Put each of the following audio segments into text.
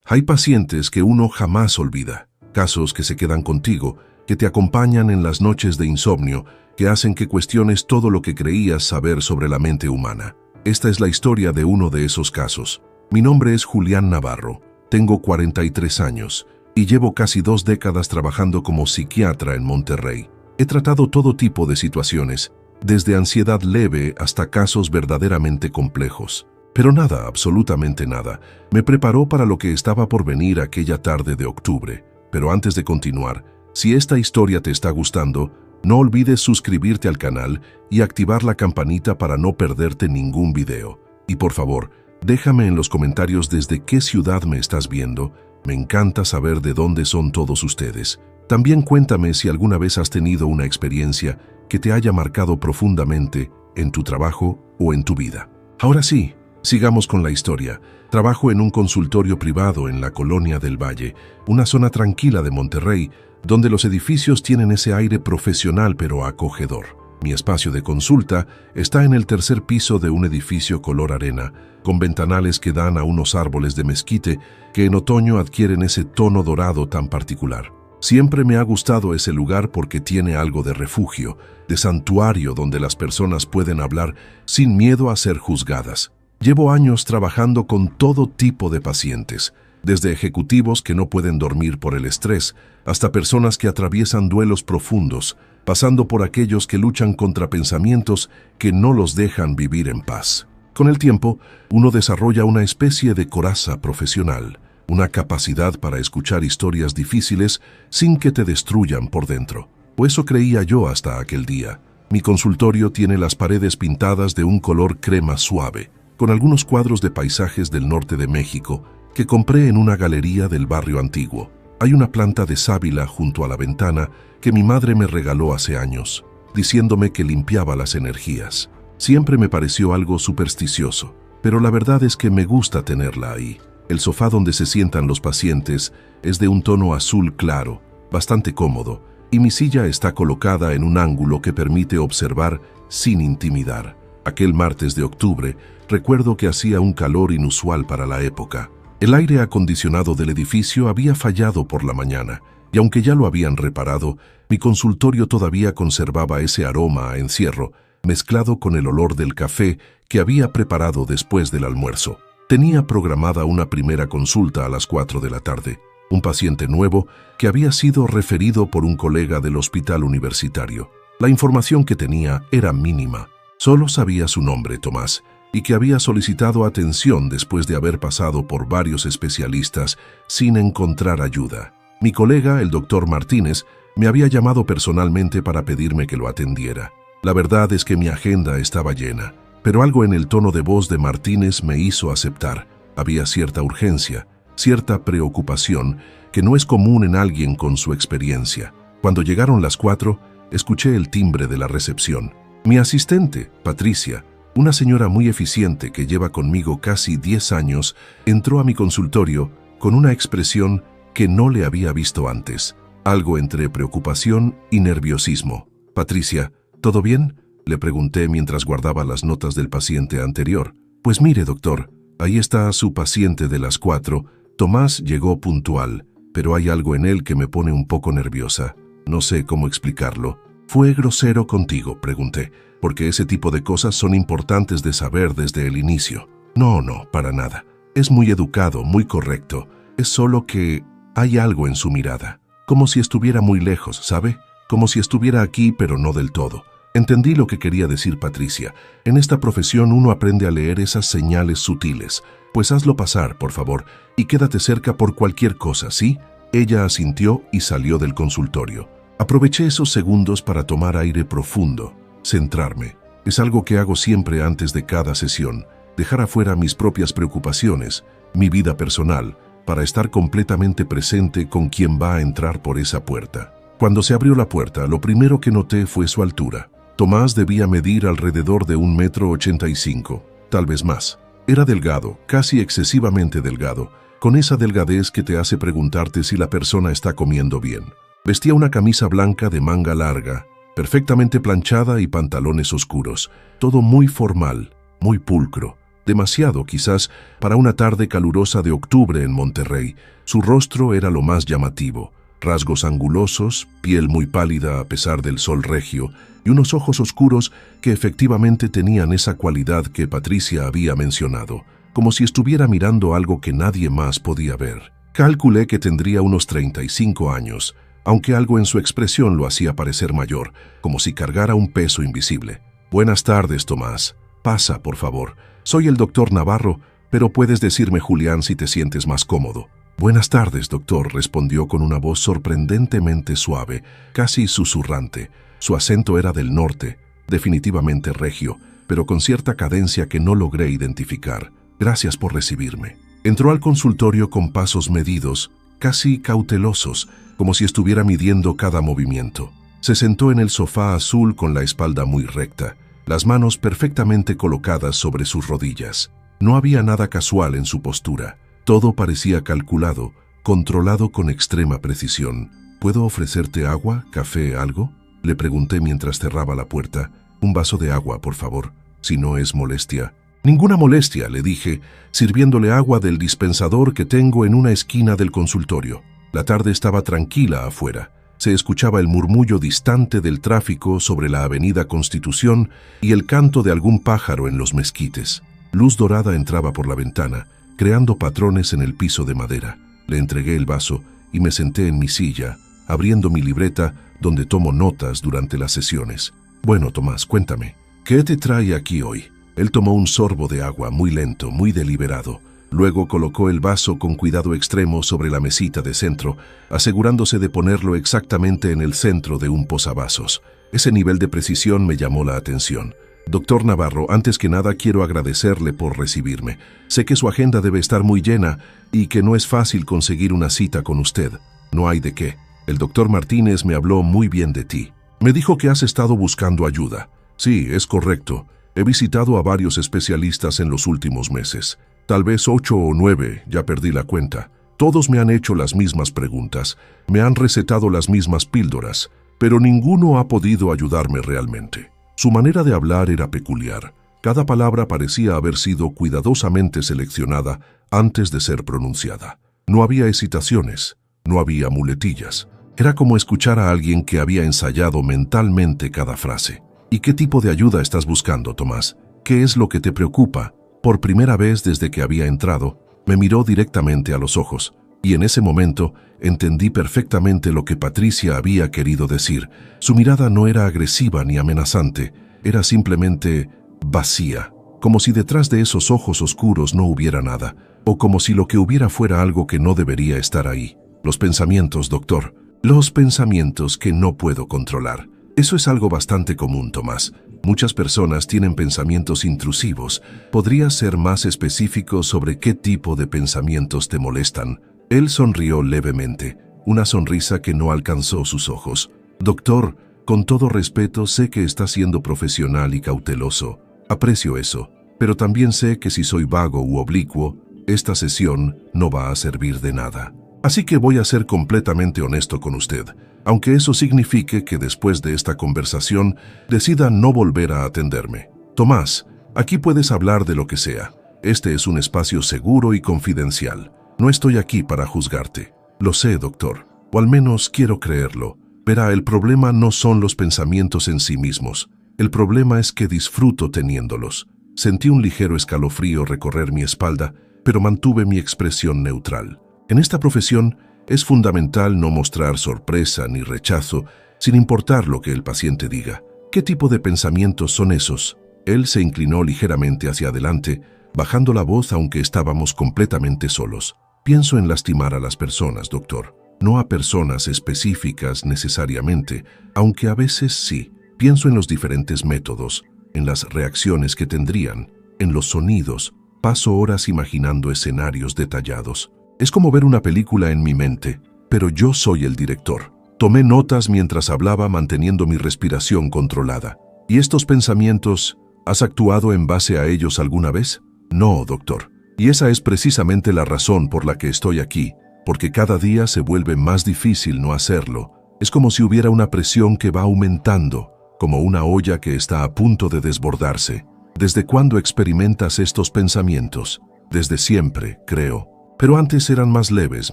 Hay pacientes que uno jamás olvida, casos que se quedan contigo, que te acompañan en las noches de insomnio, que hacen que cuestiones todo lo que creías saber sobre la mente humana. Esta es la historia de uno de esos casos. Mi nombre es Julián Navarro, tengo 43 años y llevo casi 2 décadas trabajando como psiquiatra en Monterrey. He tratado todo tipo de situaciones, desde ansiedad leve hasta casos verdaderamente complejos. Pero nada, absolutamente nada, me preparó para lo que estaba por venir aquella tarde de octubre. Pero antes de continuar, si esta historia te está gustando, no olvides suscribirte al canal y activar la campanita para no perderte ningún video. Y por favor, déjame en los comentarios desde qué ciudad me estás viendo. Me encanta saber de dónde son todos ustedes. También cuéntame si alguna vez has tenido una experiencia que te haya marcado profundamente en tu trabajo o en tu vida. Ahora sí, sigamos con la historia. Trabajo en un consultorio privado en la Colonia del Valle, una zona tranquila de Monterrey, donde los edificios tienen ese aire profesional pero acogedor. Mi espacio de consulta está en el 3er piso de un edificio color arena, con ventanales que dan a unos árboles de mezquite que en otoño adquieren ese tono dorado tan particular. Siempre me ha gustado ese lugar porque tiene algo de refugio, de santuario donde las personas pueden hablar sin miedo a ser juzgadas. Llevo años trabajando con todo tipo de pacientes, desde ejecutivos que no pueden dormir por el estrés, hasta personas que atraviesan duelos profundos, pasando por aquellos que luchan contra pensamientos que no los dejan vivir en paz. Con el tiempo, uno desarrolla una especie de coraza profesional, una capacidad para escuchar historias difíciles sin que te destruyan por dentro. O eso creía yo hasta aquel día. Mi consultorio tiene las paredes pintadas de un color crema suave, con algunos cuadros de paisajes del norte de México que compré en una galería del barrio antiguo. Hay una planta de sábila junto a la ventana que mi madre me regaló hace años, diciéndome que limpiaba las energías. Siempre me pareció algo supersticioso, pero la verdad es que me gusta tenerla ahí. El sofá donde se sientan los pacientes es de un tono azul claro, bastante cómodo, y mi silla está colocada en un ángulo que permite observar sin intimidar. Aquel martes de octubre, recuerdo que hacía un calor inusual para la época. El aire acondicionado del edificio había fallado por la mañana, y aunque ya lo habían reparado, mi consultorio todavía conservaba ese aroma a encierro, mezclado con el olor del café que había preparado después del almuerzo. Tenía programada una primera consulta a las 4 de la tarde, un paciente nuevo que había sido referido por un colega del hospital universitario. La información que tenía era mínima. Solo sabía su nombre, Tomás, y que había solicitado atención después de haber pasado por varios especialistas sin encontrar ayuda. Mi colega, el doctor Martínez, me había llamado personalmente para pedirme que lo atendiera. La verdad es que mi agenda estaba llena, pero algo en el tono de voz de Martínez me hizo aceptar. Había cierta urgencia, cierta preocupación que no es común en alguien con su experiencia. Cuando llegaron las 4, escuché el timbre de la recepción. Mi asistente, Patricia, una señora muy eficiente que lleva conmigo casi 10 años, entró a mi consultorio con una expresión que no le había visto antes, algo entre preocupación y nerviosismo. «Patricia, ¿todo bien?», le pregunté mientras guardaba las notas del paciente anterior. «Pues mire, doctor, ahí está su paciente de las 4. Tomás llegó puntual, pero hay algo en él que me pone un poco nerviosa. No sé cómo explicarlo». «¿Fue grosero contigo?», pregunté, porque ese tipo de cosas son importantes de saber desde el inicio. «No, para nada. Es muy educado, muy correcto. Es solo que hay algo en su mirada. Como si estuviera muy lejos, ¿sabe? Como si estuviera aquí, pero no del todo». Entendí lo que quería decir Patricia. En esta profesión uno aprende a leer esas señales sutiles. «Pues hazlo pasar, por favor, y quédate cerca por cualquier cosa, ¿sí?». Ella asintió y salió del consultorio. Aproveché esos segundos para tomar aire profundo, centrarme. Es algo que hago siempre antes de cada sesión, dejar afuera mis propias preocupaciones, mi vida personal, para estar completamente presente con quien va a entrar por esa puerta. Cuando se abrió la puerta, lo primero que noté fue su altura. Tomás debía medir alrededor de 1,85 m, tal vez más. Era delgado, casi excesivamente delgado, con esa delgadez que te hace preguntarte si la persona está comiendo bien. Vestía una camisa blanca de manga larga, perfectamente planchada y pantalones oscuros, todo muy formal, muy pulcro. demasiado quizás para una tarde calurosa de octubre en Monterrey. Su rostro era lo más llamativo, rasgos angulosos, piel muy pálida a pesar del sol regio, y unos ojos oscuros que efectivamente tenían esa cualidad que Patricia había mencionado, como si estuviera mirando algo que nadie más podía ver. Calculé que tendría unos 35 años, aunque algo en su expresión lo hacía parecer mayor, como si cargara un peso invisible. «Buenas tardes, Tomás. Pasa, por favor. Soy el doctor Navarro, pero puedes decirme Julián si te sientes más cómodo». «Buenas tardes, doctor», respondió con una voz sorprendentemente suave, casi susurrante. Su acento era del norte, definitivamente regio, pero con cierta cadencia que no logré identificar. «Gracias por recibirme». Entró al consultorio con pasos medidos, casi cautelosos, como si estuviera midiendo cada movimiento. Se sentó en el sofá azul con la espalda muy recta, las manos perfectamente colocadas sobre sus rodillas. No había nada casual en su postura. Todo parecía calculado, controlado con extrema precisión. «¿Puedo ofrecerte agua, café, algo?», le pregunté mientras cerraba la puerta. «Un vaso de agua, por favor, si no es molestia». «Ninguna molestia», le dije, sirviéndole agua del dispensador que tengo en una esquina del consultorio. La tarde estaba tranquila afuera. Se escuchaba el murmullo distante del tráfico sobre la avenida Constitución y el canto de algún pájaro en los mezquites. Luz dorada entraba por la ventana, creando patrones en el piso de madera. Le entregué el vaso y me senté en mi silla, abriendo mi libreta donde tomo notas durante las sesiones. «Bueno, Tomás, cuéntame, ¿qué te trae aquí hoy?». Él tomó un sorbo de agua, muy lento, muy deliberado. Luego colocó el vaso con cuidado extremo sobre la mesita de centro, asegurándose de ponerlo exactamente en el centro de un posavasos. Ese nivel de precisión me llamó la atención. «Doctor Navarro, antes que nada quiero agradecerle por recibirme. Sé que su agenda debe estar muy llena y que no es fácil conseguir una cita con usted». «No hay de qué. El doctor Martínez me habló muy bien de ti. Me dijo que has estado buscando ayuda». «Sí, es correcto. He visitado a varios especialistas en los últimos meses. Tal vez 8 o 9, ya perdí la cuenta. Todos me han hecho las mismas preguntas, me han recetado las mismas píldoras, pero ninguno ha podido ayudarme realmente». Su manera de hablar era peculiar. Cada palabra parecía haber sido cuidadosamente seleccionada antes de ser pronunciada. No había hesitaciones, no había muletillas. Era como escuchar a alguien que había ensayado mentalmente cada frase. «¿Y qué tipo de ayuda estás buscando, Tomás? ¿Qué es lo que te preocupa?». Por primera vez desde que había entrado, me miró directamente a los ojos, y en ese momento entendí perfectamente lo que Patricia había querido decir. Su mirada no era agresiva ni amenazante, era simplemente vacía, como si detrás de esos ojos oscuros no hubiera nada, o como si lo que hubiera fuera algo que no debería estar ahí. «Los pensamientos, doctor, los pensamientos que no puedo controlar». Eso es algo bastante común, Tomás. Muchas personas tienen pensamientos intrusivos. ¿Podrías ser más específico sobre qué tipo de pensamientos te molestan? Él sonrió levemente, una sonrisa que no alcanzó sus ojos. «Doctor, con todo respeto, sé que está siendo profesional y cauteloso. Aprecio eso, pero también sé que si soy vago u oblicuo, esta sesión no va a servir de nada. Así que voy a ser completamente honesto con usted, aunque eso signifique que después de esta conversación decida no volver a atenderme. Tomás, aquí puedes hablar de lo que sea. Este es un espacio seguro y confidencial. No estoy aquí para juzgarte». «Lo sé, doctor, o al menos quiero creerlo. Verá, el problema no son los pensamientos en sí mismos. El problema es que disfruto teniéndolos». Sentí un ligero escalofrío recorrer mi espalda, pero mantuve mi expresión neutral. En esta profesión es fundamental no mostrar sorpresa ni rechazo, sin importar lo que el paciente diga. «¿Qué tipo de pensamientos son esos?». Él se inclinó ligeramente hacia adelante, bajando la voz aunque estábamos completamente solos. «Pienso en lastimar a las personas, doctor. No a personas específicas necesariamente, aunque a veces sí. Pienso en los diferentes métodos, en las reacciones que tendrían, en los sonidos. Paso horas imaginando escenarios detallados. Es como ver una película en mi mente, pero yo soy el director». Tomé notas mientras hablaba manteniendo mi respiración controlada. «¿Y estos pensamientos, has actuado en base a ellos alguna vez?». «No, doctor. Y esa es precisamente la razón por la que estoy aquí, porque cada día se vuelve más difícil no hacerlo. Es como si hubiera una presión que va aumentando, como una olla que está a punto de desbordarse. ¿Desde cuándo experimentas estos pensamientos? Desde siempre, creo. Pero antes eran más leves,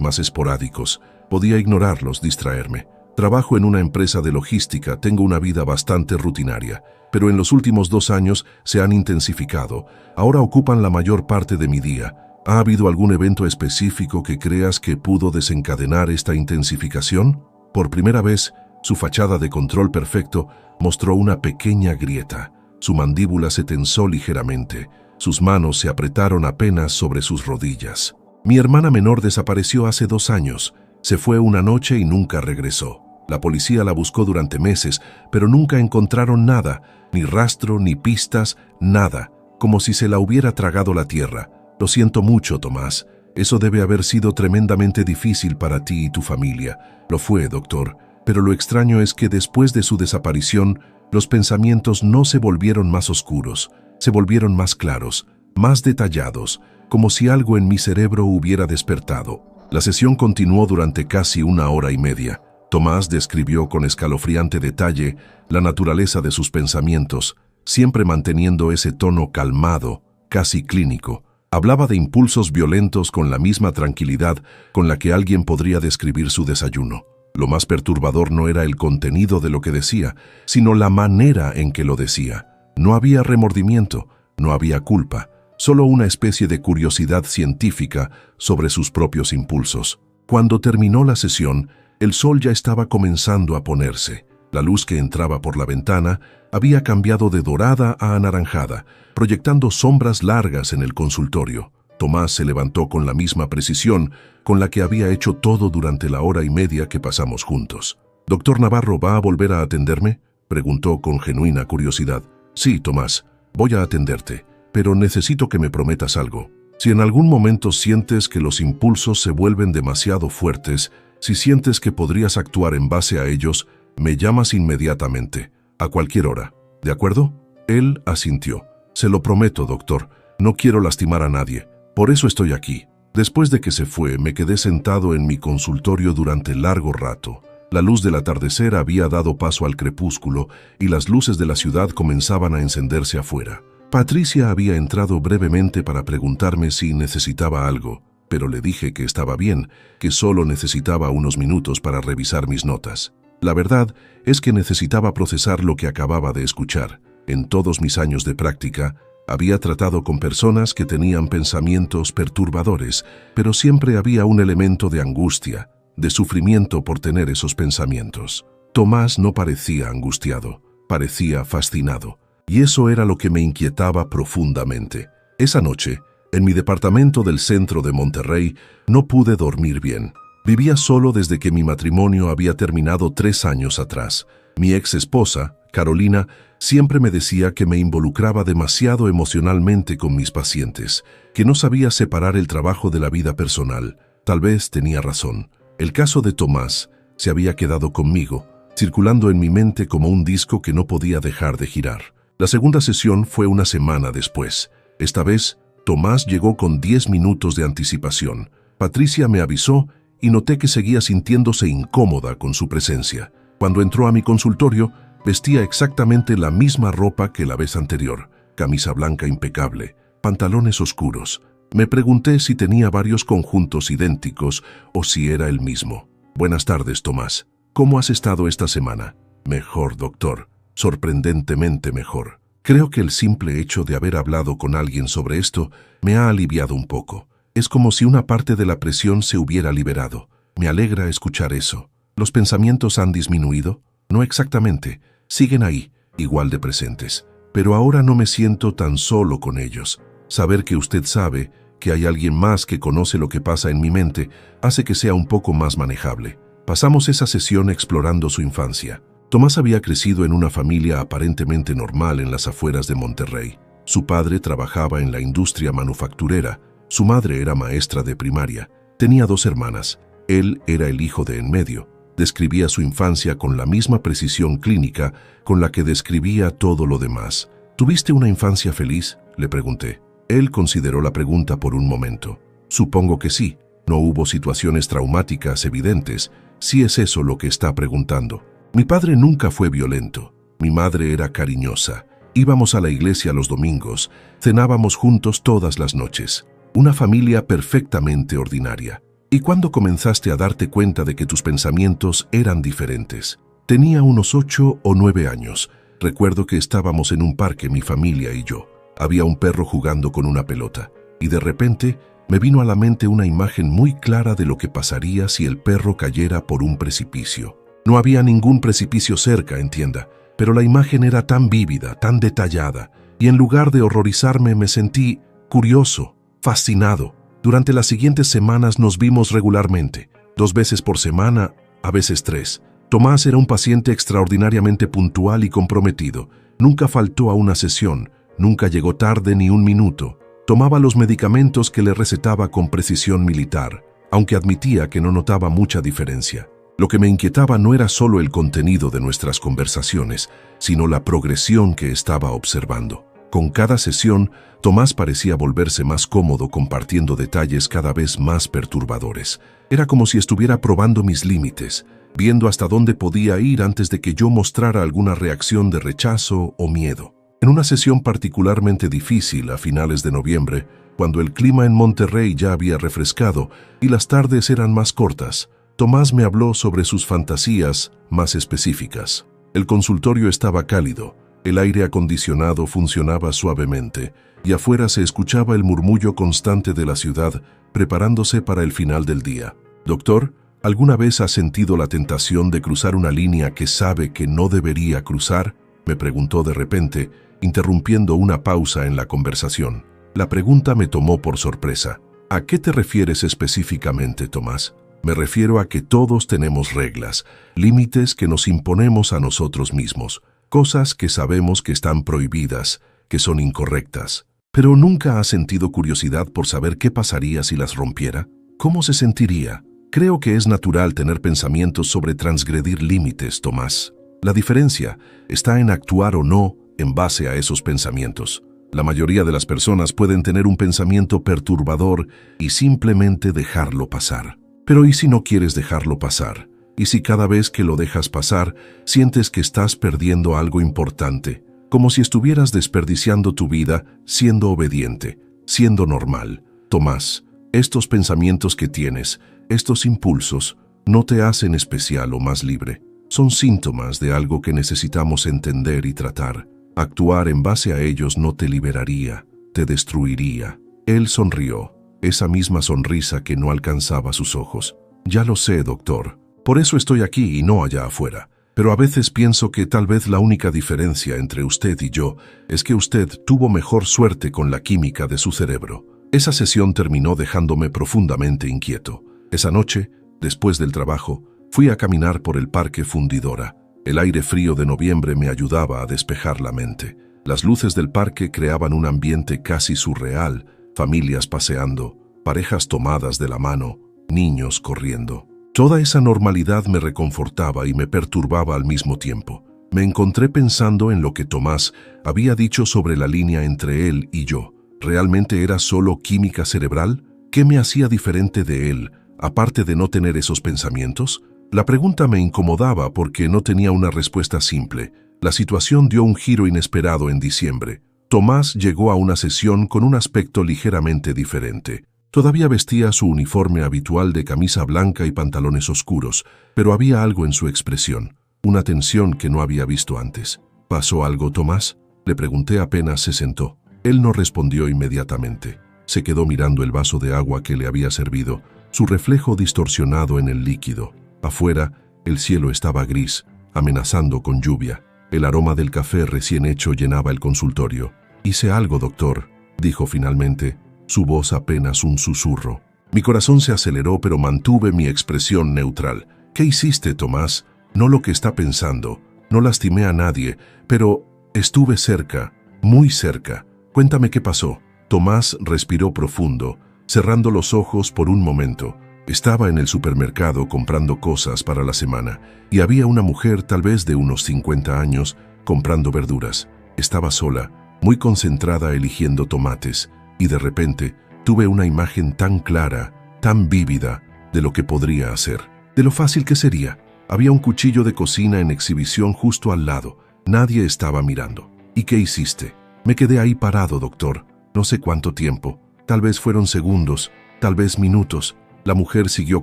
más esporádicos. Podía ignorarlos, distraerme. Trabajo en una empresa de logística, tengo una vida bastante rutinaria, pero en los últimos 2 años se han intensificado. Ahora ocupan la mayor parte de mi día. ¿Ha habido algún evento específico que creas que pudo desencadenar esta intensificación? Por primera vez, su fachada de control perfecto mostró una pequeña grieta. Su mandíbula se tensó ligeramente. Sus manos se apretaron apenas sobre sus rodillas. Mi hermana menor desapareció hace 2 años. Se fue una noche y nunca regresó. La policía la buscó durante meses, pero nunca encontraron nada, ni rastro, ni pistas, nada, como si se la hubiera tragado la tierra. Lo siento mucho, Tomás. Eso debe haber sido tremendamente difícil para ti y tu familia. Lo fue, doctor. Pero lo extraño es que después de su desaparición, los pensamientos no se volvieron más oscuros, se volvieron más claros, más detallados, como si algo en mi cerebro hubiera despertado. La sesión continuó durante casi 1 hora y media. Tomás describió con escalofriante detalle la naturaleza de sus pensamientos, siempre manteniendo ese tono calmado, casi clínico. Hablaba de impulsos violentos con la misma tranquilidad con la que alguien podría describir su desayuno. Lo más perturbador no era el contenido de lo que decía, sino la manera en que lo decía. No había remordimiento, no había culpa, solo una especie de curiosidad científica sobre sus propios impulsos. Cuando terminó la sesión, el sol ya estaba comenzando a ponerse. La luz que entraba por la ventana había cambiado de dorada a anaranjada, proyectando sombras largas en el consultorio. Tomás se levantó con la misma precisión con la que había hecho todo durante la 1 hora y media que pasamos juntos. «¿Doctor Navarro va a volver a atenderme?», preguntó con genuina curiosidad. «Sí, Tomás, voy a atenderte, pero necesito que me prometas algo. Si en algún momento sientes que los impulsos se vuelven demasiado fuertes, si sientes que podrías actuar en base a ellos, me llamas inmediatamente, a cualquier hora. ¿De acuerdo?». Él asintió. «Se lo prometo, doctor. No quiero lastimar a nadie. Por eso estoy aquí». Después de que se fue, me quedé sentado en mi consultorio durante largo rato. La luz del atardecer había dado paso al crepúsculo y las luces de la ciudad comenzaban a encenderse afuera. Patricia había entrado brevemente para preguntarme si necesitaba algo, pero le dije que estaba bien, que solo necesitaba unos minutos para revisar mis notas. La verdad es que necesitaba procesar lo que acababa de escuchar. En todos mis años de práctica, había tratado con personas que tenían pensamientos perturbadores, pero siempre había un elemento de angustia, de sufrimiento por tener esos pensamientos. Tomás no parecía angustiado, parecía fascinado, y eso era lo que me inquietaba profundamente. Esa noche, en mi departamento del centro de Monterrey, no pude dormir bien. Vivía solo desde que mi matrimonio había terminado 3 años atrás. Mi ex esposa, Carolina, siempre me decía que me involucraba demasiado emocionalmente con mis pacientes, que no sabía separar el trabajo de la vida personal. Tal vez tenía razón. El caso de Tomás se había quedado conmigo, circulando en mi mente como un disco que no podía dejar de girar. La segunda sesión fue una semana después. Esta vez, Tomás llegó con 10 minutos de anticipación. Patricia me avisó y noté que seguía sintiéndose incómoda con su presencia. Cuando entró a mi consultorio, vestía exactamente la misma ropa que la vez anterior, camisa blanca impecable, pantalones oscuros. Me pregunté si tenía varios conjuntos idénticos o si era el mismo. «Buenas tardes, Tomás. ¿Cómo has estado esta semana?» «Mejor, doctor. Sorprendentemente mejor. Creo que el simple hecho de haber hablado con alguien sobre esto me ha aliviado un poco. Es como si una parte de la presión se hubiera liberado. Me alegra escuchar eso. ¿Los pensamientos han disminuido?» «No exactamente. Siguen ahí, igual de presentes. Pero ahora no me siento tan solo con ellos. Saber que usted sabe que hay alguien más que conoce lo que pasa en mi mente hace que sea un poco más manejable». Pasamos esa sesión explorando su infancia. Tomás había crecido en una familia aparentemente normal en las afueras de Monterrey. Su padre trabajaba en la industria manufacturera, su madre era maestra de primaria, tenía 2 hermanas, él era el hijo de en medio. Describía su infancia con la misma precisión clínica con la que describía todo lo demás. ¿Tuviste una infancia feliz?, le pregunté. Él consideró la pregunta por un momento. «Supongo que sí. No hubo situaciones traumáticas evidentes, si es eso lo que está preguntando. Mi padre nunca fue violento. Mi madre era cariñosa. Íbamos a la iglesia los domingos, cenábamos juntos todas las noches. Una familia perfectamente ordinaria. ¿Y cuándo comenzaste a darte cuenta de que tus pensamientos eran diferentes? Tenía unos 8 o 9 años. Recuerdo que estábamos en un parque, mi familia y yo. Había un perro jugando con una pelota. Y de repente me vino a la mente una imagen muy clara de lo que pasaría si el perro cayera por un precipicio. No había ningún precipicio cerca, entienda, pero la imagen era tan vívida, tan detallada, y en lugar de horrorizarme me sentí curioso, fascinado. Durante las siguientes semanas nos vimos regularmente, 2 veces por semana, a veces 3. Tomás era un paciente extraordinariamente puntual y comprometido. Nunca faltó a una sesión, nunca llegó tarde ni un minuto. Tomaba los medicamentos que le recetaba con precisión militar, aunque admitía que no notaba mucha diferencia. Lo que me inquietaba no era solo el contenido de nuestras conversaciones, sino la progresión que estaba observando. Con cada sesión, Tomás parecía volverse más cómodo compartiendo detalles cada vez más perturbadores. Era como si estuviera probando mis límites, viendo hasta dónde podía ir antes de que yo mostrara alguna reacción de rechazo o miedo. En una sesión particularmente difícil a finales de noviembre, cuando el clima en Monterrey ya había refrescado y las tardes eran más cortas, Tomás me habló sobre sus fantasías más específicas. El consultorio estaba cálido, el aire acondicionado funcionaba suavemente y afuera se escuchaba el murmullo constante de la ciudad preparándose para el final del día. «Doctor, ¿alguna vez ha sentido la tentación de cruzar una línea que sabe que no debería cruzar?», me preguntó de repente, interrumpiendo una pausa en la conversación. La pregunta me tomó por sorpresa. «¿A qué te refieres específicamente, Tomás?». Me refiero a que todos tenemos reglas, límites que nos imponemos a nosotros mismos, cosas que sabemos que están prohibidas, que son incorrectas. ¿Pero nunca has sentido curiosidad por saber qué pasaría si las rompiera? ¿Cómo se sentiría? Creo que es natural tener pensamientos sobre transgredir límites, Tomás. La diferencia está en actuar o no en base a esos pensamientos. La mayoría de las personas pueden tener un pensamiento perturbador y simplemente dejarlo pasar. Pero ¿y si no quieres dejarlo pasar? ¿Y si cada vez que lo dejas pasar, sientes que estás perdiendo algo importante? Como si estuvieras desperdiciando tu vida siendo obediente, siendo normal. Tomás, estos pensamientos que tienes, estos impulsos, no te hacen especial o más libre. Son síntomas de algo que necesitamos entender y tratar. Actuar en base a ellos no te liberaría, te destruiría. Él sonrió. Esa misma sonrisa que no alcanzaba sus ojos. «Ya lo sé, doctor. Por eso estoy aquí y no allá afuera. Pero a veces pienso que tal vez la única diferencia entre usted y yo es que usted tuvo mejor suerte con la química de su cerebro». Esa sesión terminó dejándome profundamente inquieto. Esa noche, después del trabajo, fui a caminar por el Parque Fundidora. El aire frío de noviembre me ayudaba a despejar la mente. Las luces del parque creaban un ambiente casi surreal, familias paseando, parejas tomadas de la mano, niños corriendo. Toda esa normalidad me reconfortaba y me perturbaba al mismo tiempo. Me encontré pensando en lo que Tomás había dicho sobre la línea entre él y yo. ¿Realmente era solo química cerebral? ¿Qué me hacía diferente de él, aparte de no tener esos pensamientos? La pregunta me incomodaba porque no tenía una respuesta simple. La situación dio un giro inesperado en diciembre. Tomás llegó a una sesión con un aspecto ligeramente diferente. Todavía vestía su uniforme habitual de camisa blanca y pantalones oscuros, pero había algo en su expresión, una tensión que no había visto antes. ¿Pasó algo, Tomás?, le pregunté apenas se sentó. Él no respondió inmediatamente. Se quedó mirando el vaso de agua que le había servido, su reflejo distorsionado en el líquido. Afuera, el cielo estaba gris, amenazando con lluvia. El aroma del café recién hecho llenaba el consultorio. «Hice algo, doctor», dijo finalmente, su voz apenas un susurro. Mi corazón se aceleró, pero mantuve mi expresión neutral. «¿Qué hiciste, Tomás? No lo que está pensando. No lastimé a nadie, pero estuve cerca, muy cerca. Cuéntame qué pasó». Tomás respiró profundo, cerrando los ojos por un momento. Estaba en el supermercado comprando cosas para la semana y había una mujer tal vez de unos 50 años comprando verduras. Estaba sola, muy concentrada eligiendo tomates, y de repente tuve una imagen tan clara, tan vívida, de lo que podría hacer, de lo fácil que sería. Había un cuchillo de cocina en exhibición justo al lado. Nadie estaba mirando. ¿Y qué hiciste? Me quedé ahí parado, doctor. No sé cuánto tiempo. Tal vez fueron segundos, tal vez minutos. La mujer siguió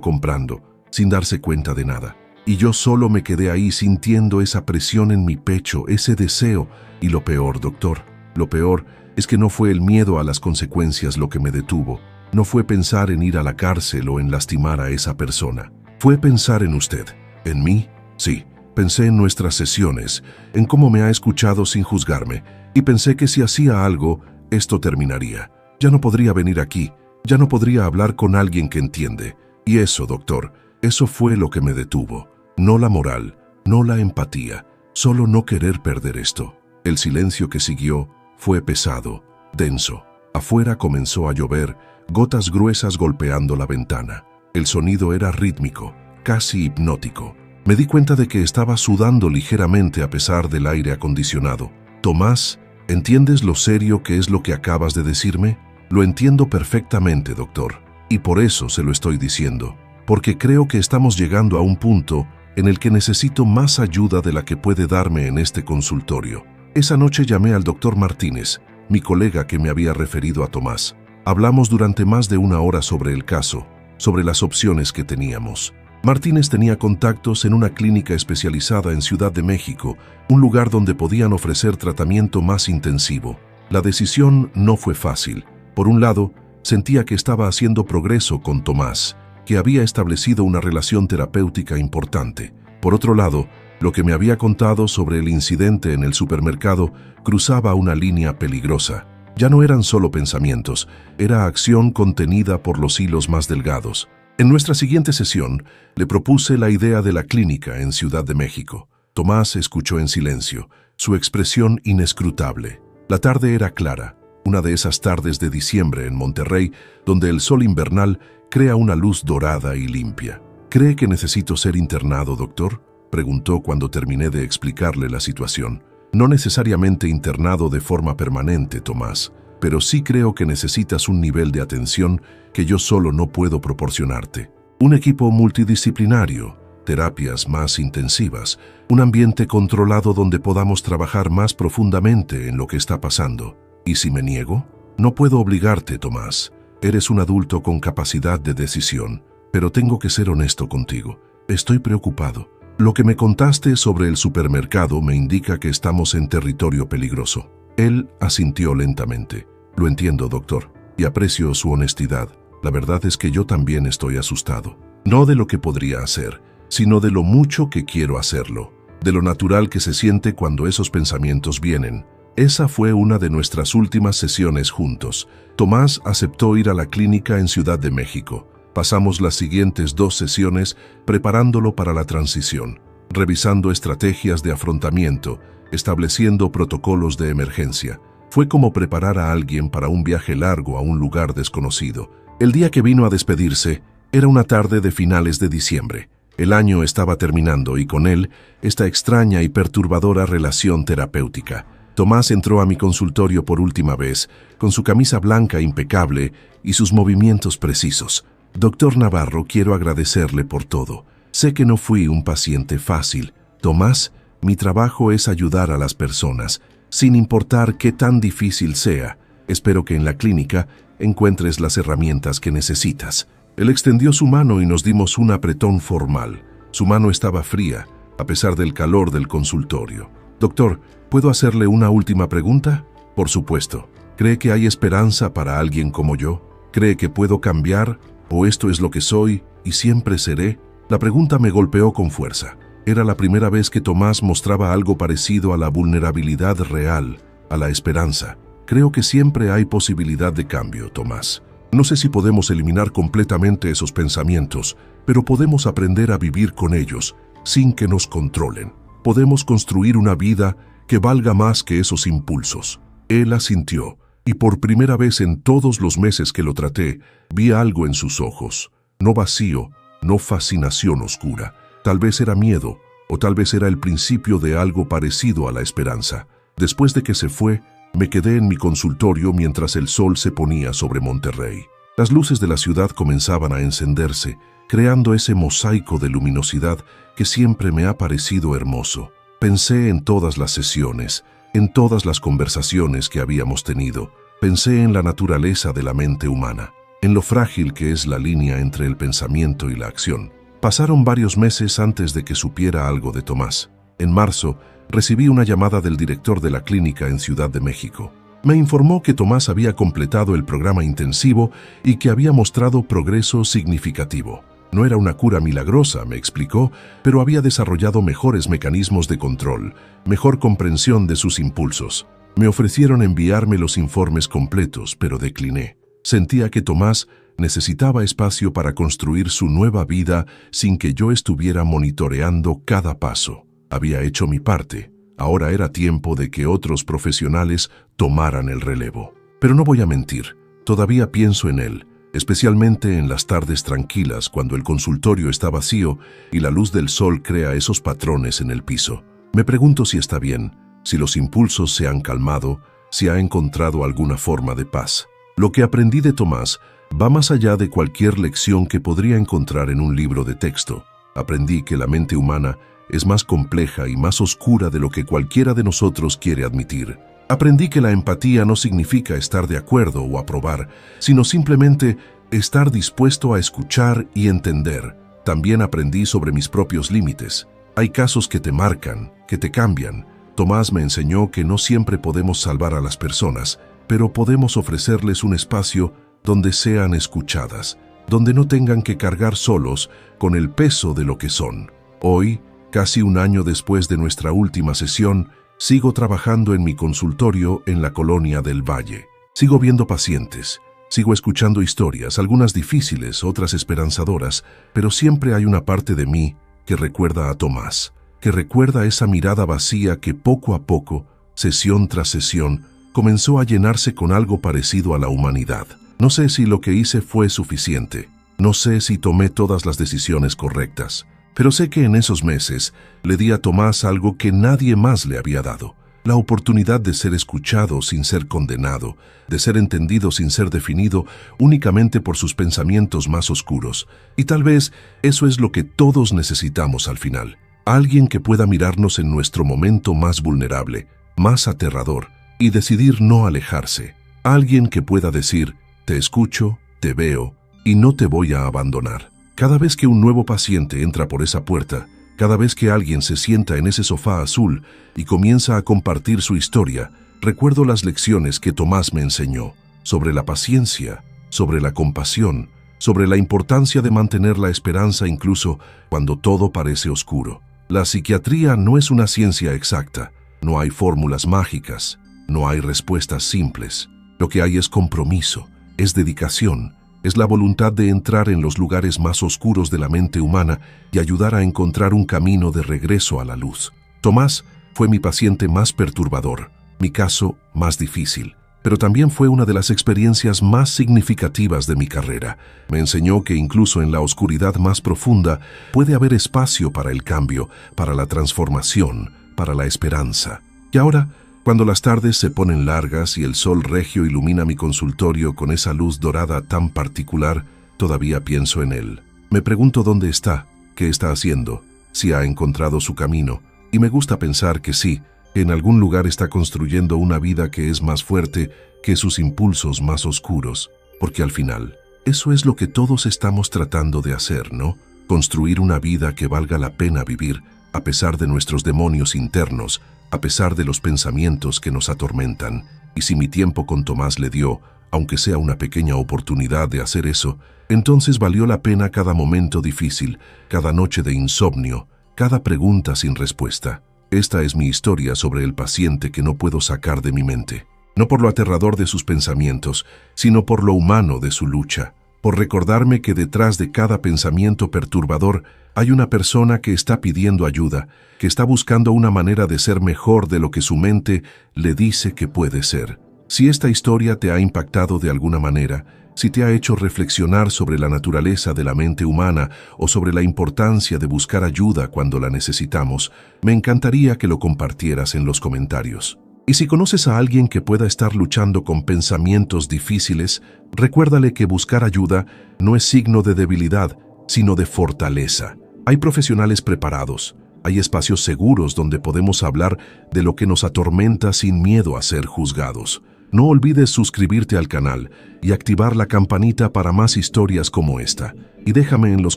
comprando, sin darse cuenta de nada. Y yo solo me quedé ahí sintiendo esa presión en mi pecho, ese deseo. Y lo peor, doctor, lo peor es que no fue el miedo a las consecuencias lo que me detuvo. No fue pensar en ir a la cárcel o en lastimar a esa persona. Fue pensar en usted. ¿En mí? Sí. Pensé en nuestras sesiones, en cómo me ha escuchado sin juzgarme, y pensé que si hacía algo, esto terminaría. Ya no podría venir aquí, ya no podría hablar con alguien que entiende. Y eso, doctor, eso fue lo que me detuvo. No la moral, no la empatía, solo no querer perder esto. El silencio que siguió fue pesado, denso. Afuera comenzó a llover, gotas gruesas golpeando la ventana. El sonido era rítmico, casi hipnótico. Me di cuenta de que estaba sudando ligeramente a pesar del aire acondicionado. Tomás, ¿entiendes lo serio que es lo que acabas de decirme? Lo entiendo perfectamente, doctor. Y por eso se lo estoy diciendo. Porque creo que estamos llegando a un punto en el que necesito más ayuda de la que puede darme en este consultorio. Esa noche llamé al doctor Martínez, mi colega que me había referido a Tomás. Hablamos durante más de una hora sobre el caso, sobre las opciones que teníamos. Martínez tenía contactos en una clínica especializada en Ciudad de México, un lugar donde podían ofrecer tratamiento más intensivo. La decisión no fue fácil. Por un lado, sentía que estaba haciendo progreso con Tomás, que había establecido una relación terapéutica importante. Por otro lado, lo que me había contado sobre el incidente en el supermercado cruzaba una línea peligrosa. Ya no eran solo pensamientos, era acción contenida por los hilos más delgados. En nuestra siguiente sesión, le propuse la idea de la clínica en Ciudad de México. Tomás escuchó en silencio, su expresión inescrutable. La tarde era clara, una de esas tardes de diciembre en Monterrey, donde el sol invernal crea una luz dorada y limpia. ¿Cree que necesito ser internado, doctor?, preguntó cuando terminé de explicarle la situación. No necesariamente internado de forma permanente, Tomás, pero sí creo que necesitas un nivel de atención que yo solo no puedo proporcionarte. Un equipo multidisciplinario, terapias más intensivas, un ambiente controlado donde podamos trabajar más profundamente en lo que está pasando. ¿Y si me niego? No puedo obligarte, Tomás. Eres un adulto con capacidad de decisión, pero tengo que ser honesto contigo. Estoy preocupado. Lo que me contaste sobre el supermercado me indica que estamos en territorio peligroso. Él asintió lentamente. Lo entiendo, doctor, y aprecio su honestidad. La verdad es que yo también estoy asustado. No de lo que podría hacer, sino de lo mucho que quiero hacerlo, de lo natural que se siente cuando esos pensamientos vienen. Esa fue una de nuestras últimas sesiones juntos. Tomás aceptó ir a la clínica en Ciudad de México. Pasamos las siguientes 2 sesiones preparándolo para la transición, revisando estrategias de afrontamiento, estableciendo protocolos de emergencia. Fue como preparar a alguien para un viaje largo a un lugar desconocido. El día que vino a despedirse era una tarde de finales de diciembre. El año estaba terminando y con él esta extraña y perturbadora relación terapéutica. Tomás entró a mi consultorio por última vez, con su camisa blanca impecable y sus movimientos precisos. Doctor Navarro, quiero agradecerle por todo. Sé que no fui un paciente fácil. Tomás, mi trabajo es ayudar a las personas, sin importar qué tan difícil sea. Espero que en la clínica encuentres las herramientas que necesitas. Él extendió su mano y nos dimos un apretón formal. Su mano estaba fría, a pesar del calor del consultorio. Doctor, ¿puedo hacerle una última pregunta? Por supuesto. ¿Cree que hay esperanza para alguien como yo? ¿Cree que puedo cambiar? ¿O esto es lo que soy y siempre seré? La pregunta me golpeó con fuerza. Era la primera vez que Tomás mostraba algo parecido a la vulnerabilidad real, a la esperanza. Creo que siempre hay posibilidad de cambio, Tomás. No sé si podemos eliminar completamente esos pensamientos, pero podemos aprender a vivir con ellos, sin que nos controlen. Podemos construir una vida que valga más que esos impulsos. Él asintió, y por primera vez en todos los meses que lo traté, vi algo en sus ojos. No vacío, no fascinación oscura. Tal vez era miedo, o tal vez era el principio de algo parecido a la esperanza. Después de que se fue, me quedé en mi consultorio mientras el sol se ponía sobre Monterrey. Las luces de la ciudad comenzaban a encenderse, creando ese mosaico de luminosidad que siempre me ha parecido hermoso. Pensé en todas las sesiones, En todas las conversaciones que habíamos tenido, pensé en la naturaleza de la mente humana, en lo frágil que es la línea entre el pensamiento y la acción. Pasaron varios meses antes de que supiera algo de Tomás. En marzo, recibí una llamada del director de la clínica en Ciudad de México. Me informó que Tomás había completado el programa intensivo y que había mostrado progreso significativo. No era una cura milagrosa, me explicó, pero había desarrollado mejores mecanismos de control, mejor comprensión de sus impulsos. Me ofrecieron enviarme los informes completos, pero decliné. Sentía que Tomás necesitaba espacio para construir su nueva vida sin que yo estuviera monitoreando cada paso. Había hecho mi parte. Ahora era tiempo de que otros profesionales tomaran el relevo. Pero no voy a mentir, todavía pienso en él, especialmente en las tardes tranquilas cuando el consultorio está vacío y la luz del sol crea esos patrones en el piso. Me pregunto si está bien, si los impulsos se han calmado, si ha encontrado alguna forma de paz. Lo que aprendí de Tomás va más allá de cualquier lección que podría encontrar en un libro de texto. Aprendí que la mente humana es más compleja y más oscura de lo que cualquiera de nosotros quiere admitir. Aprendí que la empatía no significa estar de acuerdo o aprobar, sino simplemente estar dispuesto a escuchar y entender. También aprendí sobre mis propios límites. Hay casos que te marcan, que te cambian. Tomás me enseñó que no siempre podemos salvar a las personas, pero podemos ofrecerles un espacio donde sean escuchadas, donde no tengan que cargar solos con el peso de lo que son. Hoy, casi un año después de nuestra última sesión, sigo trabajando en mi consultorio en la Colonia del Valle. Sigo viendo pacientes, sigo escuchando historias, algunas difíciles, otras esperanzadoras, pero siempre hay una parte de mí que recuerda a Tomás, que recuerda esa mirada vacía que poco a poco, sesión tras sesión, comenzó a llenarse con algo parecido a la humanidad. No sé si lo que hice fue suficiente, no sé si tomé todas las decisiones correctas, pero sé que en esos meses le di a Tomás algo que nadie más le había dado, la oportunidad de ser escuchado sin ser condenado, de ser entendido sin ser definido únicamente por sus pensamientos más oscuros. Y tal vez eso es lo que todos necesitamos al final. Alguien que pueda mirarnos en nuestro momento más vulnerable, más aterrador, y decidir no alejarse. Alguien que pueda decir, te escucho, te veo, y no te voy a abandonar. Cada vez que un nuevo paciente entra por esa puerta, cada vez que alguien se sienta en ese sofá azul y comienza a compartir su historia, recuerdo las lecciones que Tomás me enseñó sobre la paciencia, sobre la compasión, sobre la importancia de mantener la esperanza incluso cuando todo parece oscuro. La psiquiatría no es una ciencia exacta, no hay fórmulas mágicas, no hay respuestas simples. Lo que hay es compromiso, es dedicación, es la voluntad de entrar en los lugares más oscuros de la mente humana y ayudar a encontrar un camino de regreso a la luz. Tomás fue mi paciente más perturbador, mi caso más difícil, pero también fue una de las experiencias más significativas de mi carrera. Me enseñó que incluso en la oscuridad más profunda puede haber espacio para el cambio, para la transformación, para la esperanza. Y ahora, cuando las tardes se ponen largas y el sol regio ilumina mi consultorio con esa luz dorada tan particular, todavía pienso en él. Me pregunto dónde está, qué está haciendo, si ha encontrado su camino, y me gusta pensar que sí, que en algún lugar está construyendo una vida que es más fuerte que sus impulsos más oscuros, porque al final, eso es lo que todos estamos tratando de hacer, ¿no? Construir una vida que valga la pena vivir, a pesar de nuestros demonios internos, a pesar de los pensamientos que nos atormentan. Y si mi tiempo con Tomás le dio, aunque sea una pequeña oportunidad de hacer eso, entonces valió la pena cada momento difícil, cada noche de insomnio, cada pregunta sin respuesta. Esta es mi historia sobre el paciente que no puedo sacar de mi mente. No por lo aterrador de sus pensamientos, sino por lo humano de su lucha. Por recordarme que detrás de cada pensamiento perturbador hay una persona que está pidiendo ayuda, que está buscando una manera de ser mejor de lo que su mente le dice que puede ser. Si esta historia te ha impactado de alguna manera, si te ha hecho reflexionar sobre la naturaleza de la mente humana o sobre la importancia de buscar ayuda cuando la necesitamos, me encantaría que lo compartieras en los comentarios. Y si conoces a alguien que pueda estar luchando con pensamientos difíciles, recuérdale que buscar ayuda no es signo de debilidad, sino de fortaleza. Hay profesionales preparados, Hay espacios seguros donde podemos hablar de lo que nos atormenta sin miedo a ser juzgados. No olvides suscribirte al canal y activar la campanita para más historias como esta. Y déjame en los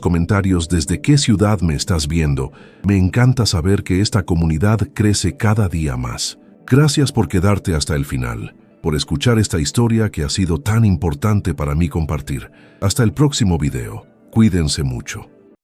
comentarios desde qué ciudad me estás viendo. Me encanta saber que esta comunidad crece cada día más. Gracias por quedarte hasta el final, por escuchar esta historia que ha sido tan importante para mí compartir. Hasta el próximo video. Cuídense mucho.